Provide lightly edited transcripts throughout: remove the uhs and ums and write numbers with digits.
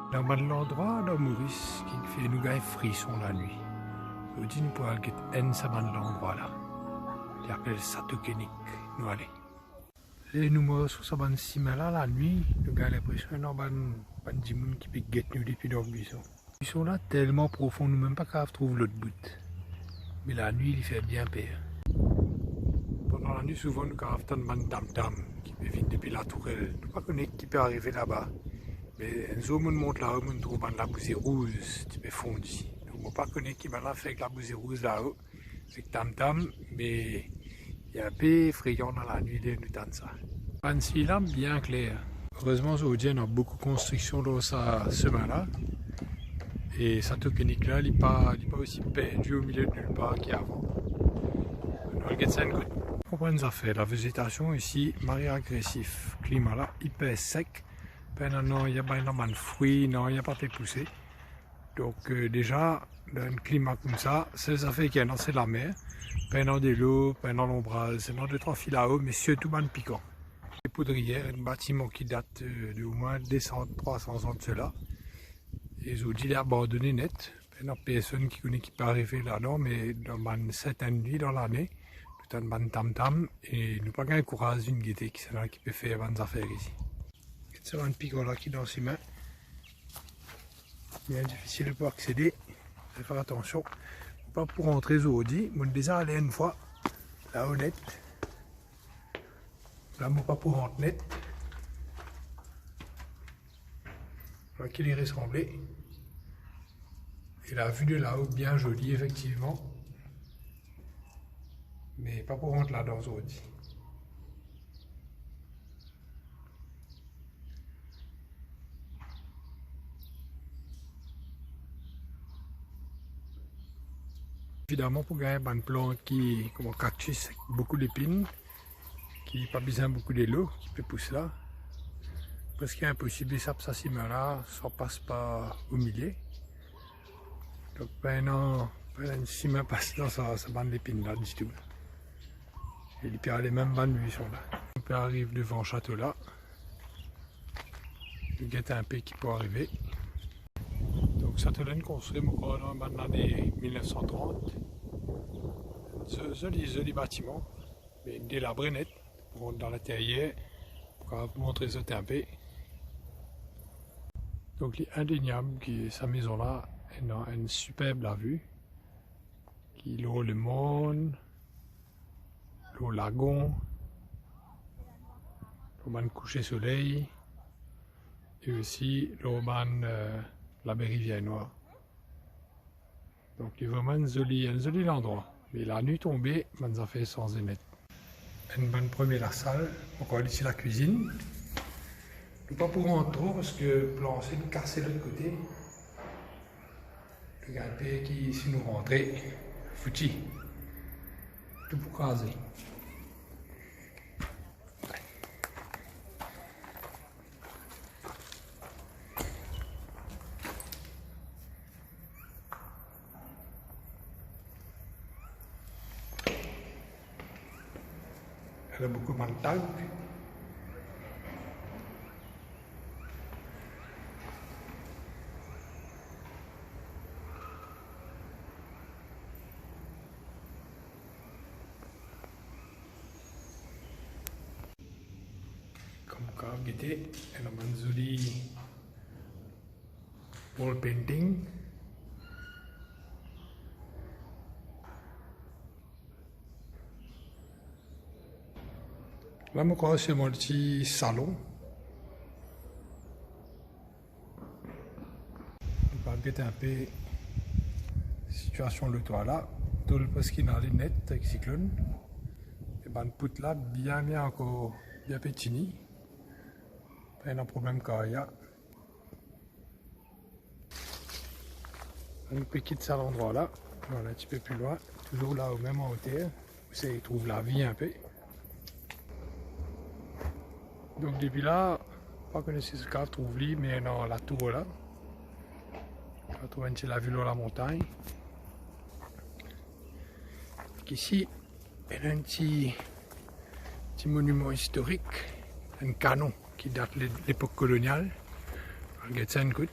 Dans l'endroit dans Maurice qui fait nous gagner frisson la nuit. Aujourd'hui, nous pourrons aller en ça dans l'endroit là. Il appelle Satokenik. Nous allons. Et nous morts sur ce ciment là la nuit, nous avons l'impression qu'il y a pas de gens qui peuvent guetter nous depuis dans le buisson. Ils sont là tellement profonds, nous même pas qu'à trouver l'autre bout. Mais la nuit, il fait bien peur. Pendant la nuit, souvent, nous avons un tam-tam qui peut venir depuis la tourelle. Nous ne pas connaître qui peut arriver là-bas. Mais un jour, on monte là-haut, on trouve la bousée rouge qui peut fondre. Donc, on ne pas connaître qui va faire avec la bousée rouge là-haut. C'est tam-tam, mais il y a un peu effrayant dans la nuit de nous tendre ça. Une lampe bien claire. Heureusement, aujourd'hui, on a beaucoup de construction dans ce chemin-là. Et Satokenik là, il n'est pas aussi perdu au milieu de nulle part qu'avant. On regarde ça une goutte. On comprend les affaires. La végétation ici, très agressif. Le climat là, hyper sec. Non, il n'y a pas énormément de fruits, non, il n'y a pas de poussées. Donc déjà, dans un climat comme ça, c'est les affaires qu'il y a dans la mer. Pendant de l'eau, pendant l'ombrage, c'est dans 2-3 fils à eau, mais surtout dans le piquant. Les poudrières, un bâtiment qui date de au moins 200-300 ans de cela. Et aujourd'hui, il est abandonné net. Il n'y a personne qui connaît qui peut arriver là-dedans, mais dans une certaine nuit dans l'année, tout un ban tam-tam, et nous pas qu'un courage d'une gaieté qui peut faire des affaires ici. C'est un piquant là qui est dans ses mains. Bien difficile pour accéder. Il faut faire attention. Pas pour rentrer aujourd'hui. On est déjà allé une fois. Là, honnête. Là, pas pour rentrer net. Voilà qu'il est ressemblé. Et la vue de là-haut, bien jolie, effectivement. Mais pas pour rentrer là-dedans aujourd'hui. Évidemment, pour gagner une plante qui, comme un cactus, avec beaucoup d'épines, qui n'a pas besoin beaucoup d'eau, qui peut pousser là. Parce qu'il est impossible de saper ça ciment là, ça passe pas au milieu. Donc, pendant une ciment passe dans ça bande d'épines là, du tout. Et il peut aller même dans le buisson là. On peut arriver devant le château là. Il y a un peu qui peut arriver. Donc, ça a été construit dans l'année 1930. Joli bâtiment, mais délabré net, pour rentrer dans l'intérieur, pour vous montrer ce peu. Donc, il est indéniable que sa maison là a une superbe la vue, qui loue le monde, le lagon, le coucher soleil, et aussi la baie Rivière Noire. Donc, il est vraiment un joli endroit. Mais la nuit tombée, on nous a fait sans émettre. Une bonne première salle, encore ici la cuisine. Nous pas pour rentrer trop parce que le plancher nous cassé de l'autre côté. Le gars qui, si nous rentrer, foutu. Tout pour caser. Elle a beaucoup de mantagne. Comme quand elle a un joli wall painting. Là, c'est mon petit salon. On va regarder un peu la situation de toit là. Tout le parce qu'il a les nets avec cyclone. Et ben, poutre là, bien encore, bien petit. Pas un problème qu'il y a. On peut quitter cet endroit là. Voilà, un petit peu plus loin. Toujours là au même en hauteur. Où il trouve la vie un peu. Donc depuis là, pas connaître ce cave trouve lui, mais dans la tour là. On trouve la vue de la montagne. Donc ici, il y a un petit monument historique, un canon qui date de l'époque coloniale. Regarde ça une goutte.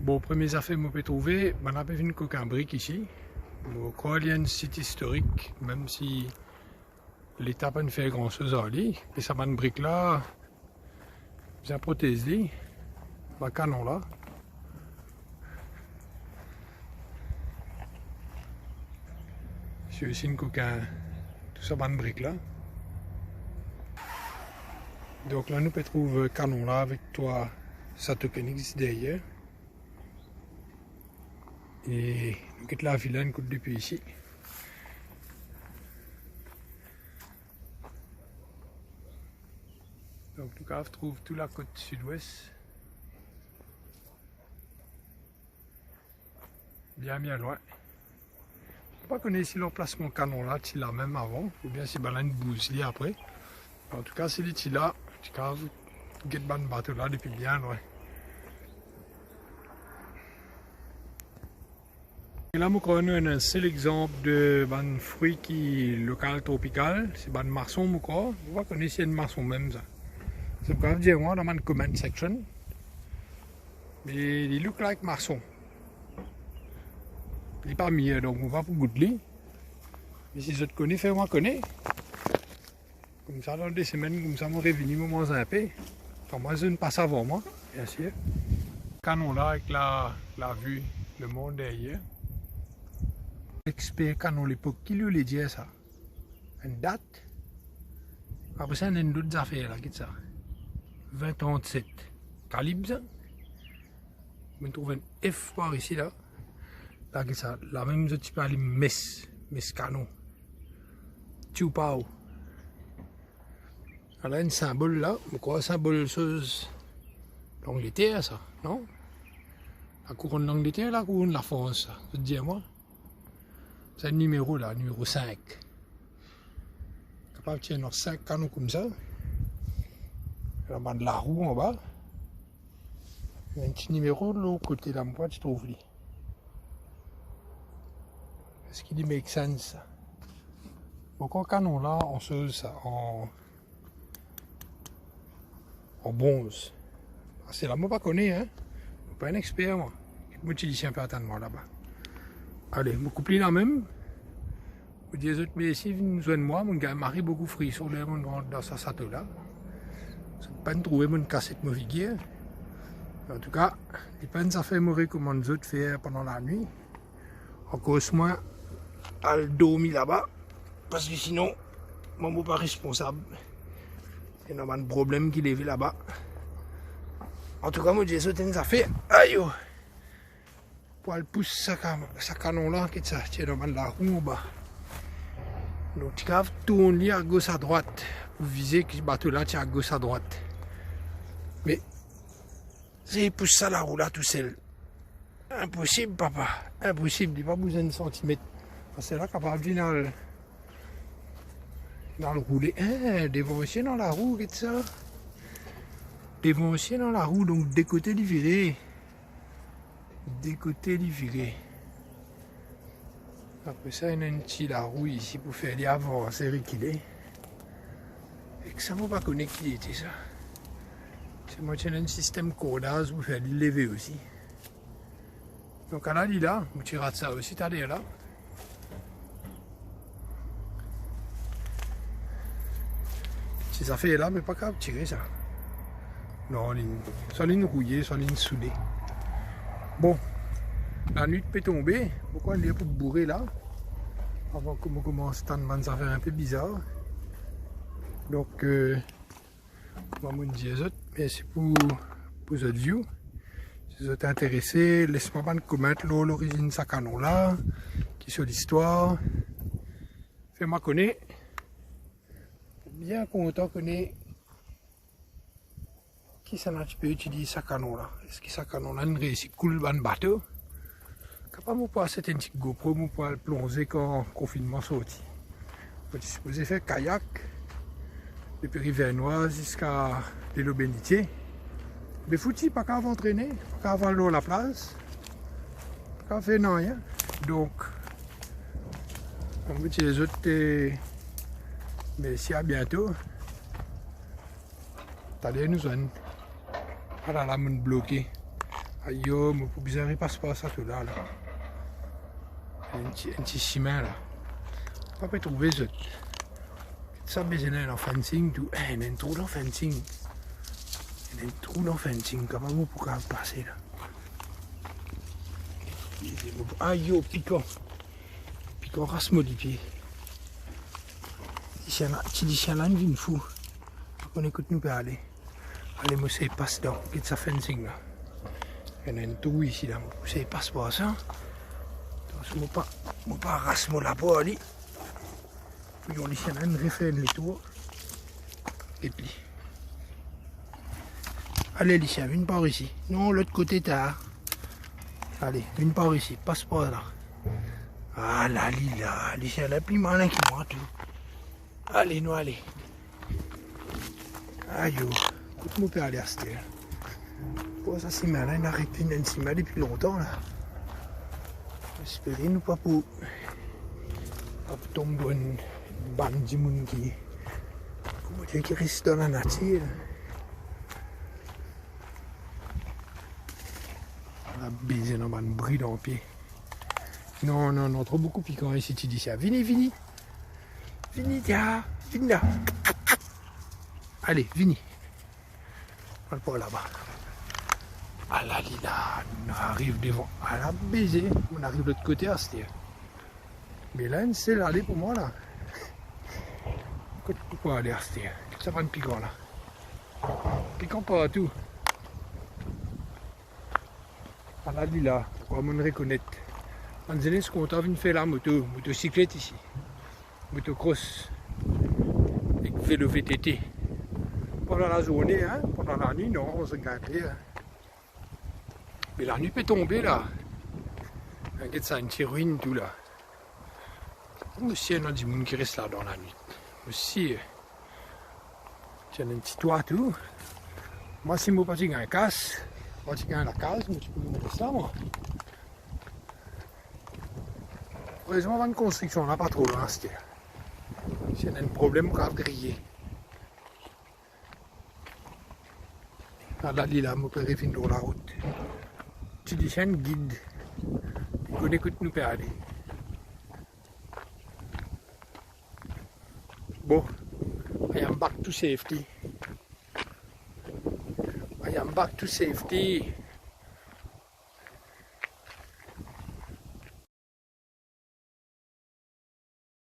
Bon, premières affaires que je peux trouver, on a vu un brique ici. Je crois qu'il y a un site historique, même si l'État n'a pas fait grand chose à lui. Et ça m'a une brique là, j'ai protégé, le canon là. J'ai aussi une coquin, tout ça m'a une brique là. Donc là, nous pouvons trouver le canon là avec toi, Satokenix derrière. Et nous quittons la vilaine côte depuis ici. Donc nous trouve toute la côte sud-ouest. Bien loin. Je ne sais pas connaître si l'emplacement canon là, c'est là même avant, ou bien si c'est une bouse après. En tout cas, c'est là, tu as un bateau là depuis bien loin. Et là, nous avons un seul exemple de fruit qui est local tropical, c'est un marson. Vous voyez qu'on essaie de marson même ça. C'est pas dire moi dans ma comment section. Mais il look like marson. Il n'est pas mis, donc on va pour goûter. Mais si je te connais, fais-moi connaître. Comme ça, dans des semaines, comme ça, je vais venir me manger un peu. Enfin, moi, je ne passe avant moi, bien sûr. Canon là, avec la vue, le monde derrière. L'expert canon l'époque, qui lui dit ça? Une date? Après ça, il y a d'autres affaires là, qu'est-ce que ça? 2037. Calibre ça? On trouve un F par ici là. Là, qu'est-ce que ça? La même chose, tu peux aller Mess canon. Tupao. Là, un symbole là, je crois un symbole chose d'Angleterre, ça, non? La couronne d'Angleterre, la couronne de la France, ça, je te dis à moi. C'est le numéro là, numéro 5. Capable de tenir 5 canons comme ça. Il y a de la roue en bas. Il y a un petit numéro de l'autre côté là, moi, tu trouves lui. Est-ce qu'il dit make sense ça? Donc en canon là, on se ça en bronze. C'est là, moi pas connais, hein. Je suis pas un expert, moi. Moi, je dis un peu attendre là-bas. Allez, je coupe là même. Je dis aux autres, mais ici, nous de moi, mon gars marie beaucoup frit sur le monde dans sa sato là. Je ne pas trouver mon cassette mauvais guerre. En tout cas, il n'y a pas fait mauvais comme les autres faire pendant la nuit. Encore moins, à le dormir là-bas. Parce que sinon, moi, je ne suis pas responsable. Il y a un problème qui est là-bas. En tout cas, moi, j'ai sauté une affaire. Aïe! Pour aller pousser sa canon là, qui est ça? Tiens, dans la roue en bas. Donc, tu vas tourner à gauche à droite. Pour viser que ce bateau là, tu es à gauche à droite. Mais, c'est pousser ça la roue là tout seul. Impossible, papa. Impossible. Il n'y a pas besoin de centimètres. C'est là capable de venir dans le rouler. Dévancier dans la roue, qu'est-ce que ça? Dévancier dans la roue, donc des côtés du viré. Des côtés du viré. Après ça, il y a un petit la roue ici pour faire les avant, c'est reculé. Et que ça ne va pas connaître qui était ça. C'est moi qui ai un système cordage pour faire les lever aussi. Donc à la là, tu rates ça aussi, t'as là. Si ça fait là, mais pas capable de tirer ça. Non, soit ligne rouillée, soit ligne soudée. Bon, la nuit peut tomber. Pourquoi on est pour bourrer là? Avant qu'on commence à faire un peu bizarre. Donc, moi, je dis aux autres, mais c'est pour les autres views. Si vous êtes intéressés, laissez-moi pas commenter l'origine de ce canon là, qui est sur l'histoire. Fais-moi connaître. Bien content connaître qui ça n'a pas utiliser ce canon là. Est-ce que ce canon là a réussi cool dans le bateau? Capable de pouvoir cette petite GoPro pour pouvoir le plonger quand le confinement sorti. Je suis supposé faire kayak depuis Rivernoise jusqu'à l'île Bénitier. Mais foutu, pas qu'à entraîner, pas qu'à avoir l'eau à la place, pas qu'à faire rien. Donc, on va dire les autres, mais si à bientôt, t'allez nous joindre. Voilà la monde bloqué. Aïe, mon pour bizarre, il passe pas ça tout là. Un petit chemin là. On peut trouver ça. Ça besoin d'un fencing tout. Il y a un trou dans le fencing. Il y a un trou dans le fencing. Comment vous pouvez passer là? Aïe, piquant. Piquant, rasse-moi du pied. Tu dis chien là, il vient fou. On écoute nous pas aller. Allez, moi, c'est passe dans. Qu'est-ce que ça fencing là? Il y a un trou ici là. C'est passe pas ça. Donc, je ne pas rasse-moi là-bas, allez. Puis on dit qu'il y en a une refait les tours. Et puis. Allez, Licia, viens par ici. Non, l'autre côté, t'as. Allez, viens par ici, passe pas là. Ah là, Lila, Licia, elle est plus malin que moi, tout. Allez, nous, allez. Aïe, écoute-moi, peut aller à cette heure. Oh, ça, c'est malin, il a arrêté une cima depuis longtemps, là. Espérez-nous pas pour tomber dans une bande de monde qui reste dans la nature. On a baisé dans un bruit dans le pied. Non, non, non, trop beaucoup piquant ici, tu dis ça. Venez, venez. Venez, là. Venez là. Allez, venez. On va pas là-bas. Ah là, Lila, on arrive devant. Ah là, baiser. On arrive de l'autre côté à ce tiers. Mais là, c'est là, pour moi, là. Pourquoi aller à ce tiers? Ça va de piquant, là. Piquant partout. Ah là, Lila, pourquoi me reconnaître? On dirait qu'on a envie de faire la motocyclette ici. Motocross. Et vélo VTT. Pendant la journée, hein. Pendant la nuit, non, on se garde. Mais la nuit peut tomber là. Regarde ça, une petite ruine tout là. Aussi, il y a du monde qui reste là dans la nuit. Aussi, il y a un petit toit tout. Moi, si moi, je un casse, moi, je gagne la case, mais tu peux me mettre ça, moi. Heureusement, on va une construction là, pas trop loin, c'est. S'il y a un problème, on va griller. Là, Lila, mon père est fini dans la route. Tu dis, c'est un guide. On écoute nous pas aller. Bon, I am back to safety. I am back to safety.